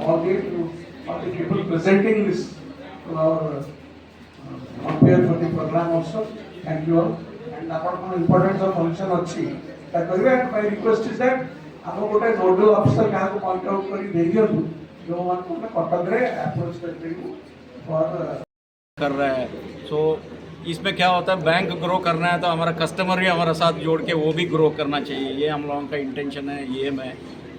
all the people presenting this to our appear for the program also. Thank you all. And apart from the importance of function अच्छी, that करिए. My request is that आप लोग कोटे nodal officer क्या को point out करी देखिए तो जो वन को मैं कॉन्टैक्ट करे approach करते हूँ और कर रहा है. सो इसमें क्या होता है, बैंक ग्रो करना है तो हमारा कस्टमर भी हमारा साथ जोड़ के वो भी ग्रो करना चाहिए. ये हम लोगों का इंटेंशन है. ये मैं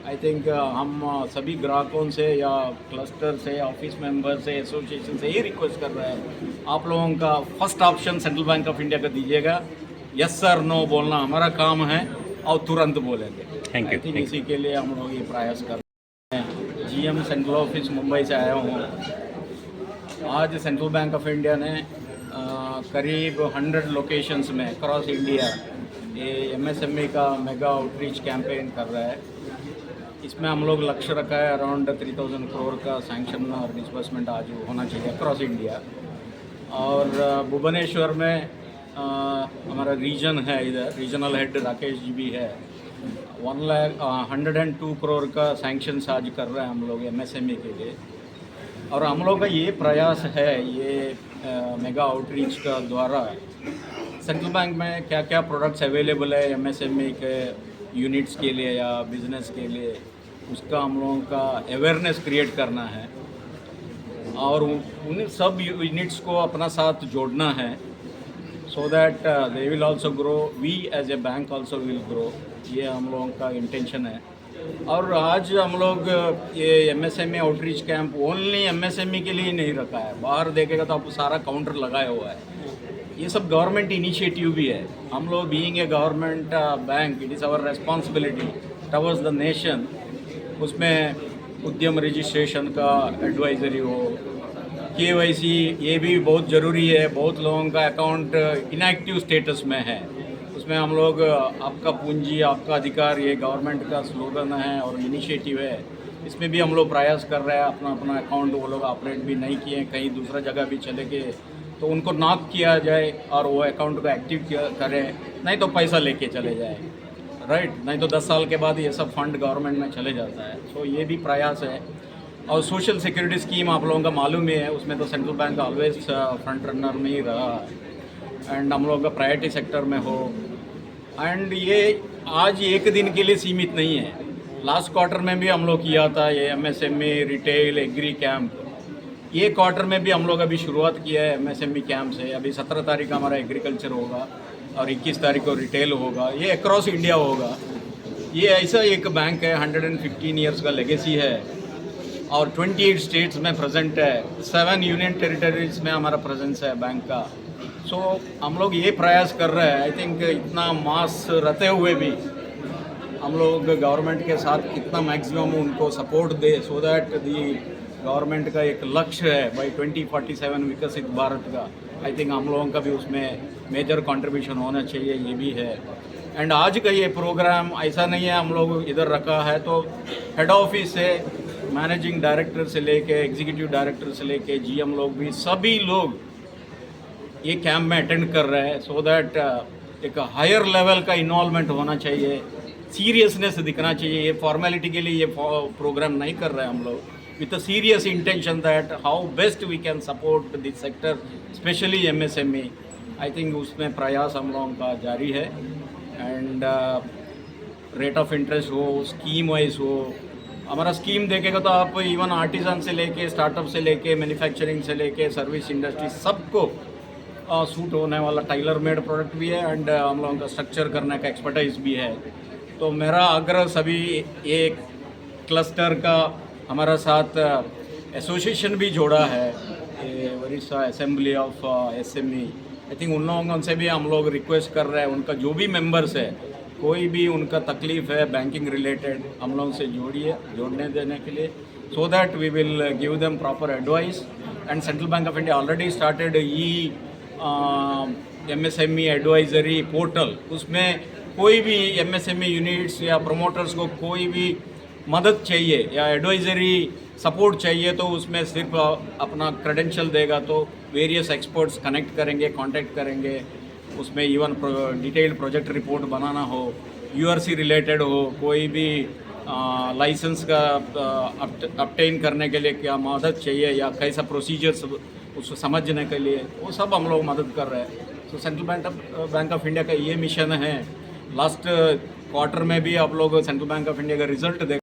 आई थिंक हम सभी ग्राहकों से या क्लस्टर से, ऑफिस मेंबर से, एसोसिएशन से ये रिक्वेस्ट कर रहे हैं, आप लोगों का first option central Bank of India का दीजिएगा. यस सर नो बोलना हमारा काम है और तुरंत बोलेंगे. Thank you. इसी के लिए हम लोग ये प्रयास कर रहे हैं. जीएम सेंट्रल ऑफिस मुंबई से आया हूँ. आज सेंट्रल बैंक ऑफ इंडिया ने करीब 100 लोकेशंस में अक्रॉस इंडिया ये एमएसएमई का मेगा आउटरीच कैंपेन कर रहा है. इसमें हम लोग लक्ष्य रखा है अराउंड 3000 करोड़ का सैंक्शन और डिसबर्समेंट आज होना चाहिए अक्रॉस इंडिया. और भुवनेश्वर में हमारा रीजन है, इधर रीजनल हेड राकेश जी भी है. 102 करोड़ का सैंक्शंस आज कर रहे हैं हम लोग एमएसएमई के लिए. और हम लोग का ये प्रयास है, ये मेगा आउटरीच का द्वारा सेंट्रल बैंक में क्या क्या प्रोडक्ट्स अवेलेबल है एमएसएमई के यूनिट्स के लिए या बिजनेस के लिए, उसका हम लोगों का अवेयरनेस क्रिएट करना है और उन सब यूनिट्स को अपना साथ जोड़ना है. So that they will also grow, we as a bank also will grow. ये हम लोगों का इंटेंशन है. और आज हम लोग ये MSME outreach camp only MSME के लिए ही नहीं रखा है. बाहर देखेगा तो आपको सारा काउंटर लगाया हुआ है. ये सब गवर्नमेंट इनिशिएटिव भी है. हम लोग being a government bank, it is our responsibility towards the nation. उसमें उद्यम रजिस्ट्रेशन का एडवाइजरी हो, केवाईसी ये भी बहुत ज़रूरी है. बहुत लोगों का अकाउंट इनएक्टिव स्टेटस में है. उसमें हम लोग आपका पूंजी आपका अधिकार, ये गवर्नमेंट का स्लोगन है और इनिशिएटिव है. इसमें भी हम लोग प्रयास कर रहे हैं. अपना अपना अकाउंट वो लोग ऑपरेट भी नहीं किए, कहीं दूसरा जगह भी चले गए तो उनको नॉक किया जाए और वो अकाउंट को एक्टिव करें, नहीं तो पैसा लेके चले जाए. राइट, नहीं तो 10 साल के बाद ये सब फंड गवर्नमेंट में चले जाता है. सो ये भी प्रयास है. और सोशल सिक्योरिटी स्कीम आप लोगों का मालूम ही है, उसमें तो central bank always front runner में ही रहा है. एंड हम लोग का प्रायोरिटी सेक्टर में हो. एंड ये आज एक दिन के लिए सीमित नहीं है. लास्ट क्वार्टर में भी हम लोग किया था ये एमएसएमई रिटेल एग्री कैंप. ये क्वार्टर में भी हम लोग अभी शुरुआत किया है एमएसएमई कैंप से. अभी 17 तारीख का हमारा एग्रीकल्चर होगा और 21 तारीख को रिटेल होगा. ये अक्रॉस इंडिया होगा. ये ऐसा एक बैंक है, 115 ईयर्स का लेगेसी है और 28 स्टेट्स में प्रेजेंट है. 7 यूनियन टेरिटरीज में हमारा प्रेजेंस है बैंक का. सो हम लोग ये प्रयास कर रहे हैं. आई थिंक इतना मास रहते हुए भी हम लोग गवर्नमेंट के साथ कितना मैक्सिमम उनको support they, so that the government का एक लक्ष्य है बाई 2047 विकसित भारत का. आई थिंक हम लोगों का भी उसमें मेजर कंट्रीब्यूशन होना चाहिए. ये भी है. एंड आज का ये प्रोग्राम ऐसा नहीं है हम लोग इधर रखा है तो हेड ऑफिस से मैनेजिंग डायरेक्टर से लेके एग्जीक्यूटिव डायरेक्टर से लेके जीएम लोग भी सभी लोग ये कैंप में अटेंड कर रहे हैं. सो दैट एक हायर लेवल का इन्वॉल्वमेंट होना चाहिए, सीरियसनेस दिखना चाहिए. ये फॉर्मेलिटी के लिए ये प्रोग्राम नहीं कर रहे हैं हम लोग. With a serious intention that how best we can support this sector, specially MSME. I think उसमें प्रयास हम लोगों का जारी है. एंड रेट ऑफ इंटरेस्ट हो, स्कीम वाइज हो. हमारा स्कीम देखेगा तो आप इवन आर्टिजन से लेके स्टार्टअप से लेके मैन्युफैक्चरिंग से लेके सर्विस इंडस्ट्री सबको सूट होने वाला टाइलर मेड प्रोडक्ट भी है. एंड हम लोगों का स्ट्रक्चर करने का एक्सपर्टाइज भी है. तो मेरा आग्रह सभी एक क्लस्टर का हमारा साथ एसोसिएशन भी जोड़ा है, वरिष्ठा assembly of SME. I think उन लोगों से भी हम लोग रिक्वेस्ट कर रहे हैं, उनका जो भी मेंबर्स है, कोई भी उनका तकलीफ है बैंकिंग रिलेटेड, हम लोगों से जोड़ने देने के लिए, so that we will give them proper advice. And Central Bank of India already started MSME advisory portal. उसमें कोई भी एमएसएमई यूनिट्स या प्रमोटर्स को कोई भी मदद चाहिए या एडवाइजरी सपोर्ट चाहिए तो उसमें सिर्फ अपना क्रेडेंशियल देगा तो वेरियस एक्सपर्ट्स कनेक्ट करेंगे, कांटेक्ट करेंगे. उसमें इवन डिटेल्ड प्रोजेक्ट रिपोर्ट बनाना हो, यूआरसी रिलेटेड हो, कोई भी लाइसेंस का अपटेन करने के लिए क्या मदद चाहिए या कैसा प्रोसीजर्स उसको समझने के लिए वो सब हम लोग मदद कर रहे हैं। तो सेंट्रल बैंक ऑफ इंडिया का ये मिशन है। लास्ट क्वार्टर में भी आप लोग सेंट्रल बैंक ऑफ इंडिया का रिजल्ट देख